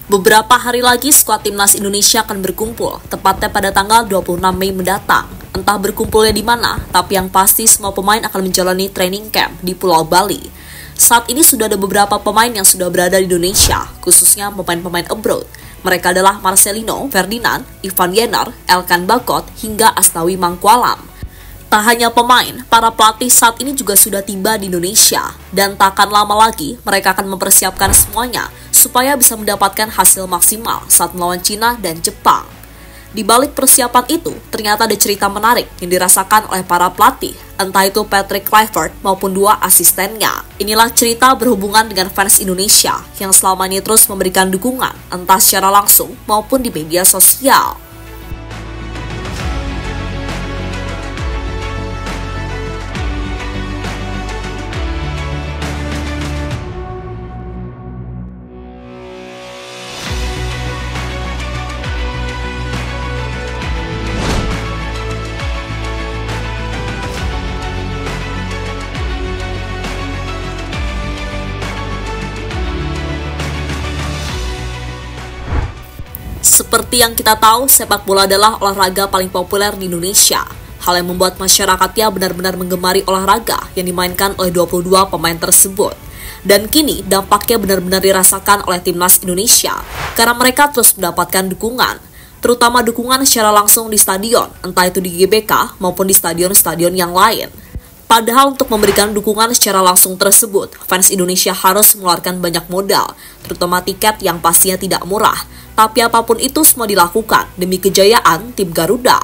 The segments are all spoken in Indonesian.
Beberapa hari lagi skuad timnas Indonesia akan berkumpul, tepatnya pada tanggal 26 Mei mendatang. Entah berkumpulnya di mana, tapi yang pasti semua pemain akan menjalani training camp di Pulau Bali. Saat ini sudah ada beberapa pemain yang sudah berada di Indonesia, khususnya pemain-pemain abroad. Mereka adalah Marcelino, Ferdinand, Ivan Yenar, Elkan Bakot, hingga Astawi Mangkualam. Tak hanya pemain, para pelatih saat ini juga sudah tiba di Indonesia. Dan tak akan lama lagi, mereka akan mempersiapkan semuanya supaya bisa mendapatkan hasil maksimal saat melawan Cina dan Jepang. Di balik persiapan itu, ternyata ada cerita menarik yang dirasakan oleh para pelatih, entah itu Patrick Kluivert maupun dua asistennya. Inilah cerita berhubungan dengan fans Indonesia yang selama ini terus memberikan dukungan, entah secara langsung maupun di media sosial. Seperti yang kita tahu, sepak bola adalah olahraga paling populer di Indonesia. Hal yang membuat masyarakatnya benar-benar menggemari olahraga yang dimainkan oleh 22 pemain tersebut. Dan kini dampaknya benar-benar dirasakan oleh timnas Indonesia karena mereka terus mendapatkan dukungan, terutama dukungan secara langsung di stadion, entah itu di GBK maupun di stadion-stadion yang lain. Padahal untuk memberikan dukungan secara langsung tersebut, fans Indonesia harus mengeluarkan banyak modal, terutama tiket yang pastinya tidak murah. Tapi apapun itu semua dilakukan demi kejayaan tim Garuda.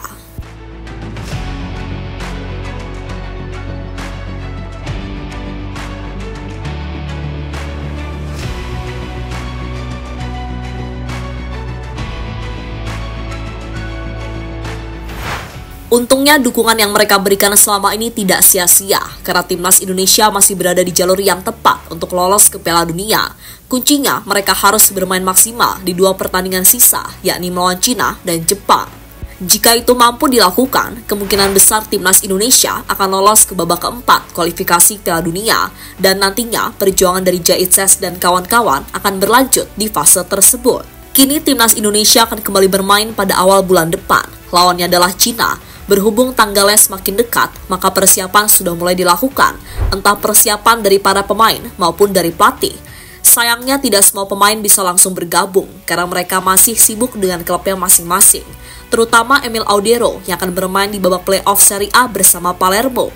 Untungnya dukungan yang mereka berikan selama ini tidak sia-sia, karena timnas Indonesia masih berada di jalur yang tepat untuk lolos ke Piala Dunia. Kuncinya, mereka harus bermain maksimal di 2 pertandingan sisa, yakni melawan Cina dan Jepang. Jika itu mampu dilakukan, kemungkinan besar timnas Indonesia akan lolos ke babak keempat kualifikasi Piala Dunia, dan nantinya perjuangan dari Jaitses dan kawan-kawan akan berlanjut di fase tersebut. Kini timnas Indonesia akan kembali bermain pada awal bulan depan. Lawannya adalah Cina. Berhubung tanggalnya semakin dekat, maka persiapan sudah mulai dilakukan, entah persiapan dari para pemain maupun dari pelatih. Sayangnya tidak semua pemain bisa langsung bergabung, karena mereka masih sibuk dengan klubnya masing-masing, terutama Emil Audero yang akan bermain di babak playoff Serie A bersama Palermo.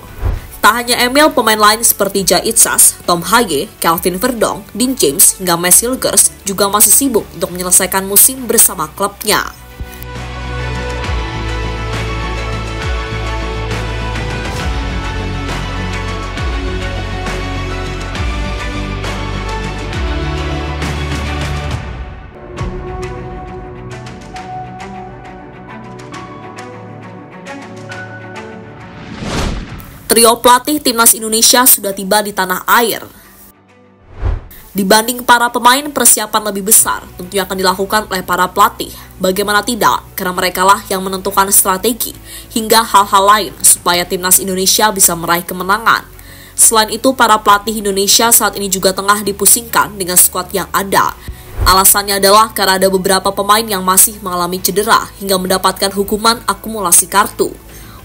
Tak hanya Emil, pemain lain seperti Jaitsas, Tom Haye, Calvin Verdong, Dean James, hingga Max Hilgers juga masih sibuk untuk menyelesaikan musim bersama klubnya. Trio pelatih timnas Indonesia sudah tiba di tanah air. Dibanding para pemain, persiapan lebih besar tentunya akan dilakukan oleh para pelatih. Bagaimana tidak, karena mereka lah yang menentukan strategi hingga hal-hal lain supaya timnas Indonesia bisa meraih kemenangan. Selain itu, para pelatih Indonesia saat ini juga tengah dipusingkan dengan skuad yang ada. Alasannya adalah karena ada beberapa pemain yang masih mengalami cedera hingga mendapatkan hukuman akumulasi kartu.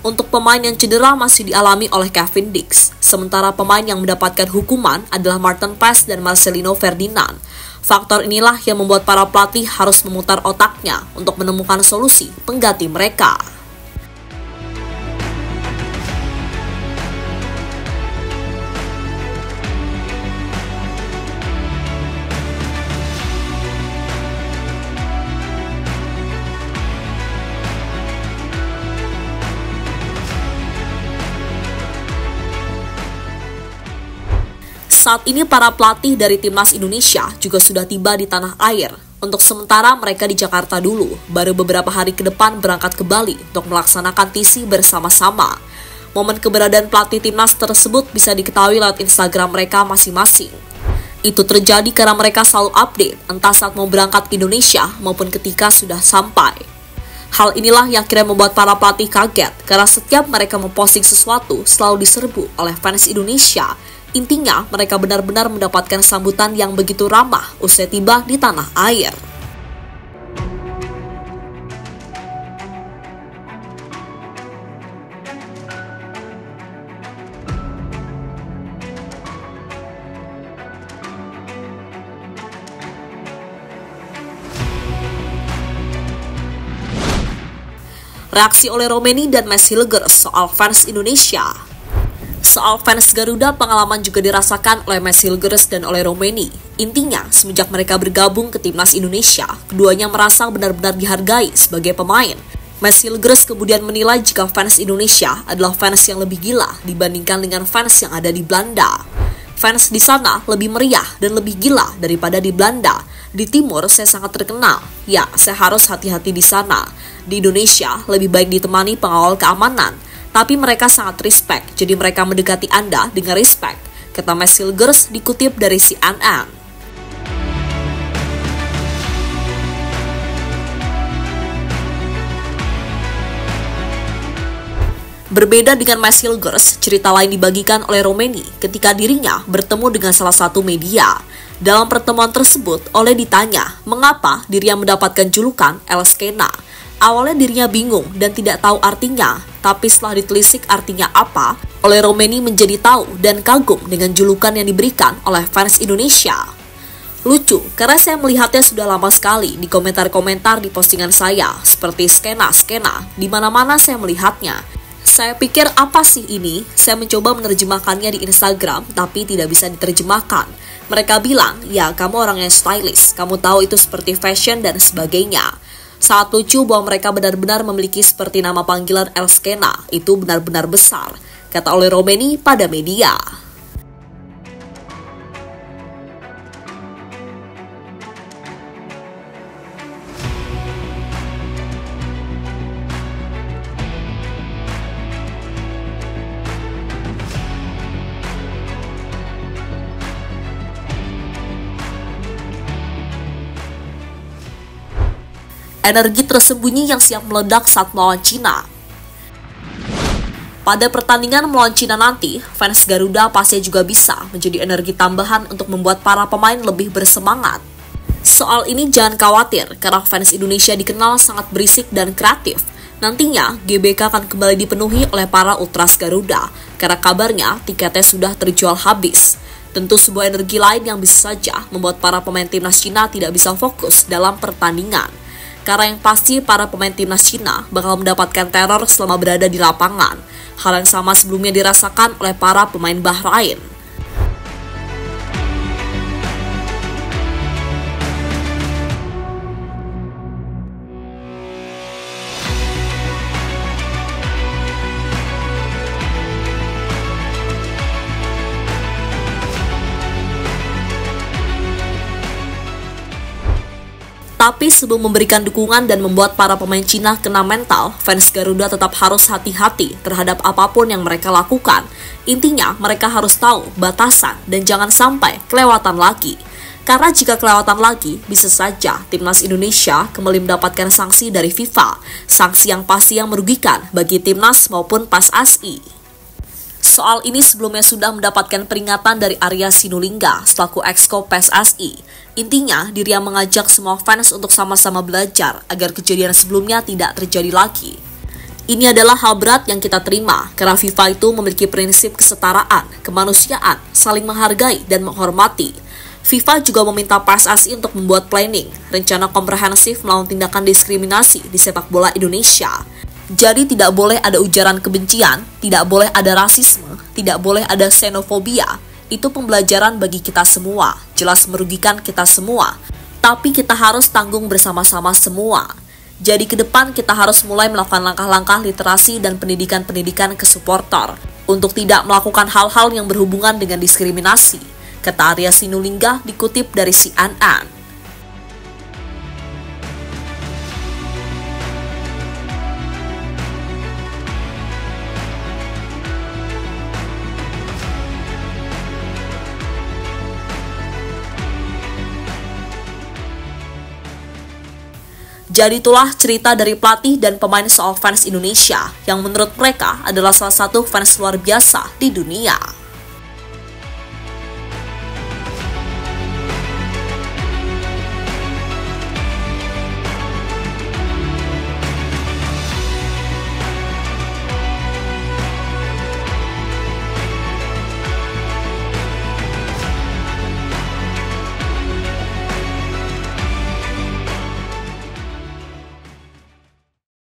Untuk pemain yang cedera masih dialami oleh Kevin Dix, sementara pemain yang mendapatkan hukuman adalah Martin Paes dan Marcelino Ferdinand. Faktor inilah yang membuat para pelatih harus memutar otaknya untuk menemukan solusi pengganti mereka. Saat ini para pelatih dari timnas Indonesia juga sudah tiba di tanah air. Untuk sementara mereka di Jakarta dulu, baru beberapa hari ke depan berangkat ke Bali untuk melaksanakan TC bersama-sama. Momen keberadaan pelatih timnas tersebut bisa diketahui lewat Instagram mereka masing-masing. Itu terjadi karena mereka selalu update, entah saat mau berangkat ke Indonesia maupun ketika sudah sampai. Hal inilah yang akhirnya membuat para pelatih kaget, karena setiap mereka memposting sesuatu selalu diserbu oleh fans Indonesia. Intinya, mereka benar-benar mendapatkan sambutan yang begitu ramah usai tiba di tanah air. Reaksi oleh Romeni dan Max Hilgers soal fans Indonesia. Soal fans Garuda, pengalaman juga dirasakan oleh Max Hilgers dan oleh Romeni. Intinya, semenjak mereka bergabung ke timnas Indonesia, keduanya merasa benar-benar dihargai sebagai pemain. Max Hilgers kemudian menilai jika fans Indonesia adalah fans yang lebih gila dibandingkan dengan fans yang ada di Belanda. Fans di sana lebih meriah dan lebih gila daripada di Belanda. Di timur saya sangat terkenal. Ya, saya harus hati-hati di sana. Di Indonesia lebih baik ditemani pengawal keamanan. Tapi mereka sangat respect, jadi mereka mendekati Anda dengan respect, kata Max Hilgers dikutip dari CNN. Berbeda dengan Max Hilgers, cerita lain dibagikan oleh Romeni ketika dirinya bertemu dengan salah satu media. Dalam pertemuan tersebut, Ole ditanya mengapa dirinya mendapatkan julukan El Skena. Awalnya dirinya bingung dan tidak tahu artinya, tapi setelah ditelisik artinya apa, Ole Romeni menjadi tahu dan kagum dengan julukan yang diberikan oleh fans Indonesia. Lucu, karena saya melihatnya sudah lama sekali di komentar-komentar di postingan saya, seperti skena-skena, di mana-mana saya melihatnya. Saya pikir apa sih ini? Saya mencoba menerjemahkannya di Instagram, tapi tidak bisa diterjemahkan. Mereka bilang, ya kamu orang yang stylish, kamu tahu itu seperti fashion dan sebagainya. Saat lucu bahwa mereka benar-benar memiliki seperti nama panggilan El Skena, itu benar-benar besar, kata oleh Romeni pada media. Energi tersembunyi yang siap meledak saat melawan Cina. Pada pertandingan melawan Cina nanti, fans Garuda pasti juga bisa menjadi energi tambahan untuk membuat para pemain lebih bersemangat. Soal ini jangan khawatir, karena fans Indonesia dikenal sangat berisik dan kreatif. Nantinya, GBK akan kembali dipenuhi oleh para ultras Garuda, karena kabarnya tiketnya sudah terjual habis. Tentu sebuah energi lain yang bisa saja membuat para pemain timnas Cina tidak bisa fokus dalam pertandingan. Karena yang pasti para pemain timnas Cina bakal mendapatkan teror selama berada di lapangan. Hal yang sama sebelumnya dirasakan oleh para pemain Bahrain. Tapi sebelum memberikan dukungan dan membuat para pemain Cina kena mental, fans Garuda tetap harus hati-hati terhadap apapun yang mereka lakukan. Intinya, mereka harus tahu batasan dan jangan sampai kelewatan lagi. Karena jika kelewatan lagi, bisa saja timnas Indonesia kembali mendapatkan sanksi dari FIFA. Sanksi yang pasti yang merugikan bagi timnas maupun PSSI. Soal ini sebelumnya sudah mendapatkan peringatan dari Arya Sinulinga selaku Exco PSSI. Intinya, dirinya mengajak semua fans untuk sama-sama belajar agar kejadian sebelumnya tidak terjadi lagi. Ini adalah hal berat yang kita terima, karena FIFA itu memiliki prinsip kesetaraan, kemanusiaan, saling menghargai dan menghormati. FIFA juga meminta PSSI untuk membuat planning, rencana komprehensif melawan tindakan diskriminasi di sepak bola Indonesia. Jadi tidak boleh ada ujaran kebencian, tidak boleh ada rasisme, tidak boleh ada xenofobia. Itu pembelajaran bagi kita semua, jelas merugikan kita semua. Tapi kita harus tanggung bersama-sama semua. Jadi ke depan kita harus mulai melakukan langkah-langkah literasi dan pendidikan-pendidikan ke supporter untuk tidak melakukan hal-hal yang berhubungan dengan diskriminasi, kata Arya Sinulinga dikutip dari CNN. Jadi itulah cerita dari pelatih dan pemain soal fans Indonesia yang menurut mereka adalah salah satu fans luar biasa di dunia.